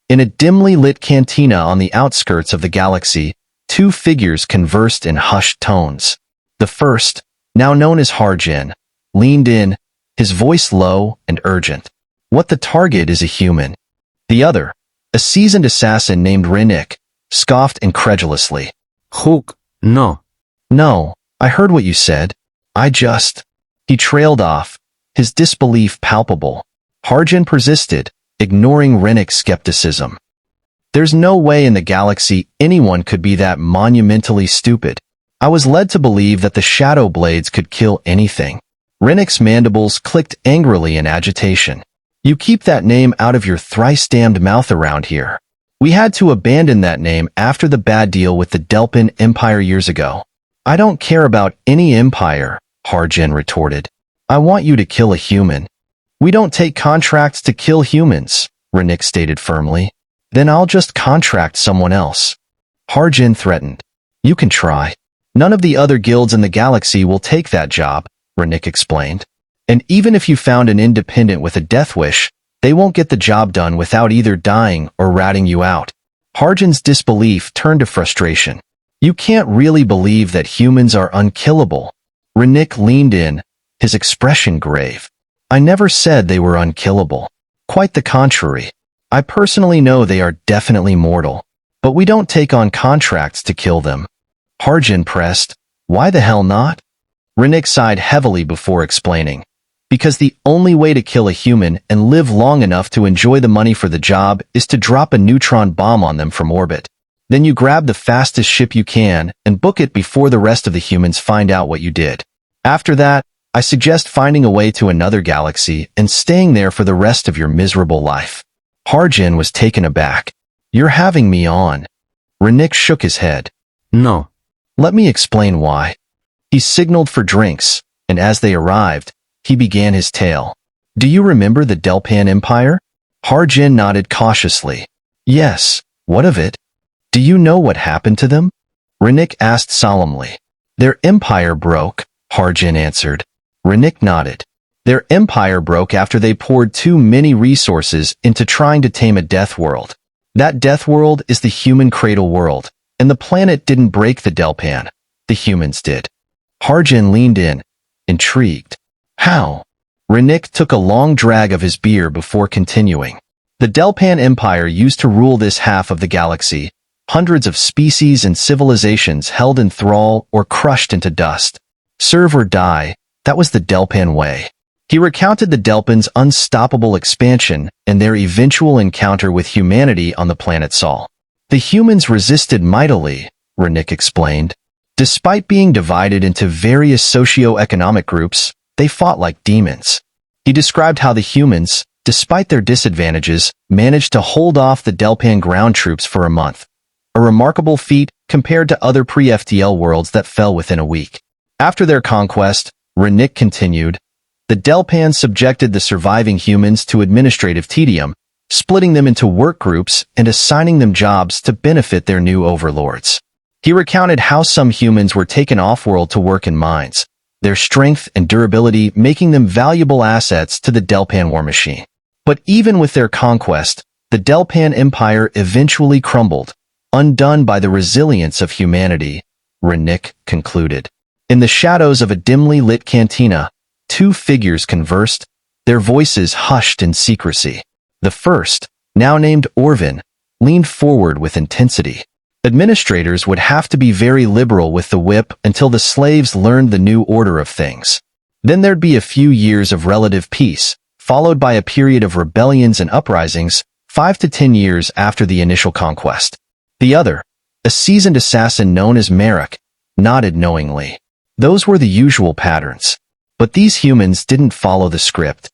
In a dimly lit cantina on the outskirts of the galaxy, two figures conversed in hushed tones. The first, now known as Harjin, leaned in, his voice low and urgent. What the target is a human. The other, a seasoned assassin named Rihan, scoffed incredulously. Hook, no. No, I heard what you said. He trailed off, his disbelief palpable. Harjin persisted, ignoring Rihan's skepticism. There's no way in the galaxy anyone could be that monumentally stupid. I was led to believe that the shadow blades could kill anything. Rihan's mandibles clicked angrily in agitation. You keep that name out of your thrice-damned mouth around here. We had to abandon that name after the bad deal with the Delpin Empire years ago. I don't care about any empire, Harjin retorted. I want you to kill a human. We don't take contracts to kill humans, Rihan stated firmly. Then I'll just contract someone else. Harjin threatened. You can try. None of the other guilds in the galaxy will take that job, Rihan explained. And even if you found an independent with a death wish, they won't get the job done without either dying or ratting you out. Harjin's disbelief turned to frustration. You can't really believe that humans are unkillable. Rihan leaned in, his expression grave. I never said they were unkillable. Quite the contrary. I personally know they are definitely mortal. But we don't take on contracts to kill them. Harjin pressed. Why the hell not? Rihan sighed heavily before explaining. Because the only way to kill a human and live long enough to enjoy the money for the job is to drop a neutron bomb on them from orbit. Then you grab the fastest ship you can and book it before the rest of the humans find out what you did. After that, I suggest finding a way to another galaxy and staying there for the rest of your miserable life. Harjin was taken aback. You're having me on. Rihan shook his head. No. Let me explain why. He signaled for drinks, and as they arrived, he began his tale. Do you remember the Delpan Empire? Harjin nodded cautiously. Yes, what of it? Do you know what happened to them? Rihan asked solemnly. Their empire broke, Harjin answered. Rihan nodded. Their empire broke after they poured too many resources into trying to tame a death world. That death world is the human cradle world, and the planet didn't break the Delpan. The humans did. Harjin leaned in, intrigued. How? Rihan took a long drag of his beer before continuing. The Delpan Empire used to rule this half of the galaxy. Hundreds of species and civilizations held in thrall or crushed into dust. Serve or die, that was the Delpan way. He recounted the Delpans' unstoppable expansion and their eventual encounter with humanity on the planet Sol. The humans resisted mightily, Rihan explained. Despite being divided into various socio-economic groups, they fought like demons. He described how the humans, despite their disadvantages, managed to hold off the Delpan ground troops for a month. A remarkable feat compared to other pre-FTL worlds that fell within a week. After their conquest, Rihan continued, the Delpan subjected the surviving humans to administrative tedium, splitting them into work groups and assigning them jobs to benefit their new overlords. He recounted how some humans were taken off-world to work in mines, their strength and durability making them valuable assets to the Delpan war machine. But even with their conquest, the Delpan Empire eventually crumbled, undone by the resilience of humanity, Rihan concluded. In the shadows of a dimly lit cantina, two figures conversed, their voices hushed in secrecy. The first, now named Orvin, leaned forward with intensity. Administrators would have to be very liberal with the whip until the slaves learned the new order of things. Then there'd be a few years of relative peace, followed by a period of rebellions and uprisings, 5 to 10 years after the initial conquest. The other, a seasoned assassin known as Merrick, nodded knowingly. Those were the usual patterns. But these humans didn't follow the script.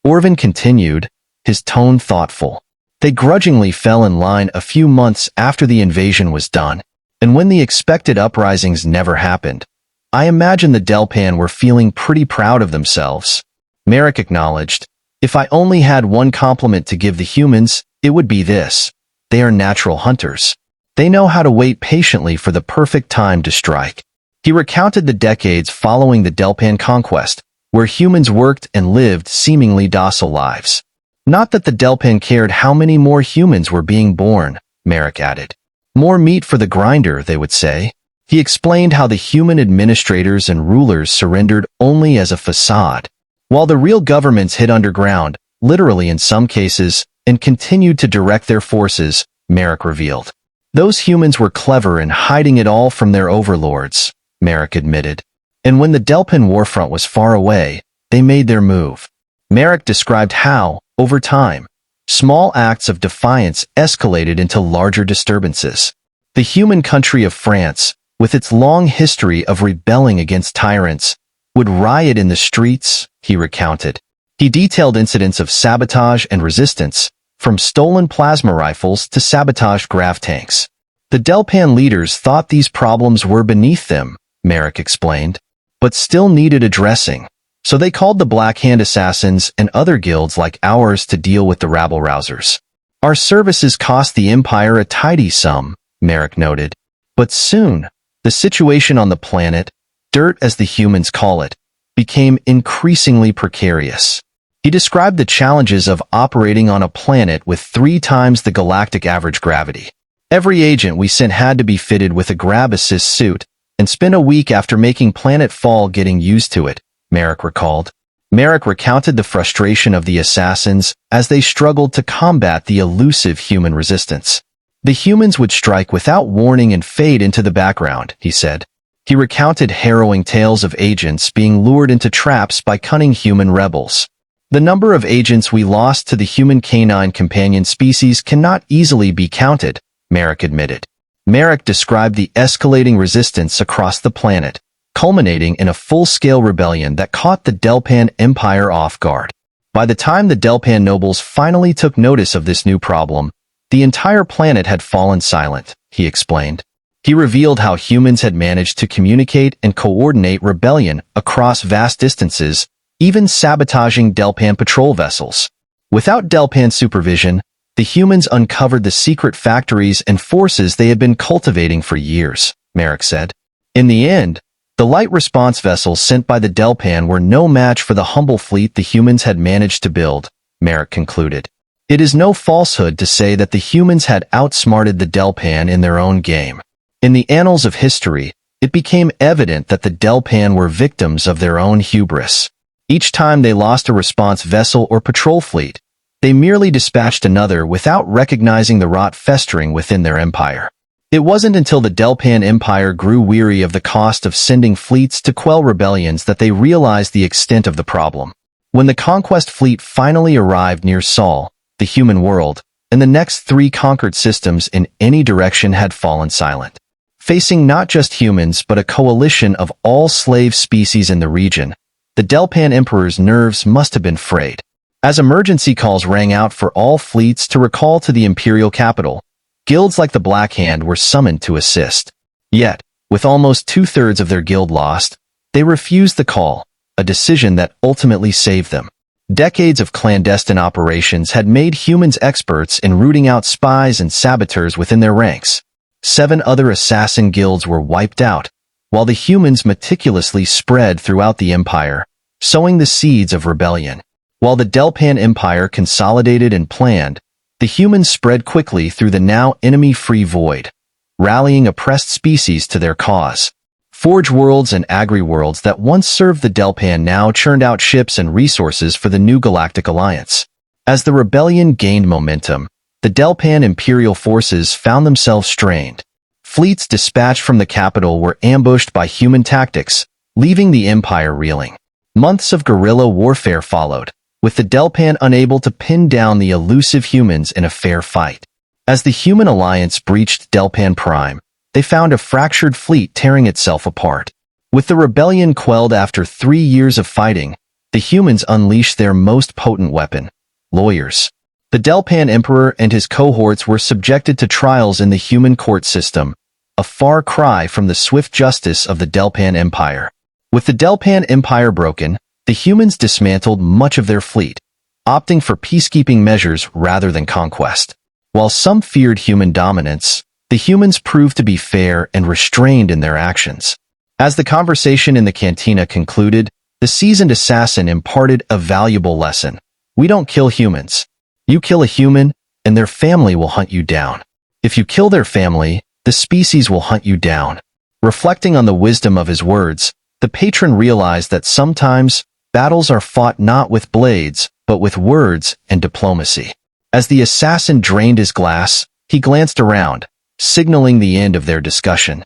Orvin continued, his tone thoughtful. They grudgingly fell in line a few months after the invasion was done, and when the expected uprisings never happened. I imagine the Delpan were feeling pretty proud of themselves. Merrick acknowledged, if I only had one compliment to give the humans, it would be this. They are natural hunters. They know how to wait patiently for the perfect time to strike. He recounted the decades following the Delpan conquest, where humans worked and lived seemingly docile lives. Not that the Delpan cared how many more humans were being born, Merrick added. More meat for the grinder, they would say. He explained how the human administrators and rulers surrendered only as a facade, while the real governments hid underground, literally in some cases, and continued to direct their forces, Merrick revealed. Those humans were clever in hiding it all from their overlords, Merrick admitted. And when the Delpan warfront was far away, they made their move. Merrick described how, over time, small acts of defiance escalated into larger disturbances. The human country of France, with its long history of rebelling against tyrants, would riot in the streets, he recounted. He detailed incidents of sabotage and resistance, from stolen plasma rifles to sabotaged grav tanks. The Delpan leaders thought these problems were beneath them, Merrick explained, but still needed addressing. So they called the Black Hand Assassins and other guilds like ours to deal with the rabble-rousers. Our services cost the Empire a tidy sum, Merrick noted. But soon, the situation on the planet, dirt as the humans call it, became increasingly precarious. He described the challenges of operating on a planet with 3 times the galactic average gravity. Every agent we sent had to be fitted with a grab assist suit and spent a week after making planet fall getting used to it, Merrick recalled. Merrick recounted the frustration of the assassins as they struggled to combat the elusive human resistance. The humans would strike without warning and fade into the background, he said. He recounted harrowing tales of agents being lured into traps by cunning human rebels. The number of agents we lost to the human canine companion species cannot easily be counted, Merrick admitted. Merrick described the escalating resistance across the planet, culminating in a full-scale rebellion that caught the Delpan Empire off guard. By the time the Delpan nobles finally took notice of this new problem, the entire planet had fallen silent, he explained. He revealed how humans had managed to communicate and coordinate rebellion across vast distances, even sabotaging Delpan patrol vessels. Without Delpan supervision, the humans uncovered the secret factories and forces they had been cultivating for years, Merrick said. In the end, the light response vessels sent by the Delpan were no match for the humble fleet the humans had managed to build, Merrick concluded. It is no falsehood to say that the humans had outsmarted the Delpan in their own game. In the annals of history, it became evident that the Delpan were victims of their own hubris. Each time they lost a response vessel or patrol fleet, they merely dispatched another without recognizing the rot festering within their empire. It wasn't until the Delpan Empire grew weary of the cost of sending fleets to quell rebellions that they realized the extent of the problem. When the conquest fleet finally arrived near Sol, the human world, and the next 3 conquered systems in any direction had fallen silent. Facing not just humans but a coalition of all slave species in the region, the Delpan Emperor's nerves must have been frayed. As emergency calls rang out for all fleets to recall to the imperial capital, guilds like the Black Hand were summoned to assist. Yet, with almost 2/3 of their guild lost, they refused the call, a decision that ultimately saved them. Decades of clandestine operations had made humans experts in rooting out spies and saboteurs within their ranks. 7 other assassin guilds were wiped out, while the humans meticulously spread throughout the empire, sowing the seeds of rebellion. While the Delpan Empire consolidated and planned, the humans spread quickly through the now enemy-free void, rallying oppressed species to their cause. Forge worlds and agri-worlds that once served the Delpan now churned out ships and resources for the new Galactic Alliance. As the rebellion gained momentum, the Delpan Imperial forces found themselves strained. Fleets dispatched from the capital were ambushed by human tactics, leaving the Empire reeling. Months of guerrilla warfare followed, with the Delpan unable to pin down the elusive humans in a fair fight. As the human alliance breached Delpan Prime, they found a fractured fleet tearing itself apart. With the rebellion quelled after 3 years of fighting, the humans unleashed their most potent weapon, lawyers. The Delpan Emperor and his cohorts were subjected to trials in the human court system, a far cry from the swift justice of the Delpan Empire. With the Delpan Empire broken, the humans dismantled much of their fleet, opting for peacekeeping measures rather than conquest. While some feared human dominance, the humans proved to be fair and restrained in their actions. As the conversation in the cantina concluded, the seasoned assassin imparted a valuable lesson. We don't kill humans. You kill a human, and their family will hunt you down. If you kill their family, the species will hunt you down. Reflecting on the wisdom of his words, the patron realized that sometimes battles are fought not with blades, but with words and diplomacy. As the assassin drained his glass, he glanced around, signaling the end of their discussion.